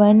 1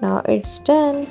Now it's done.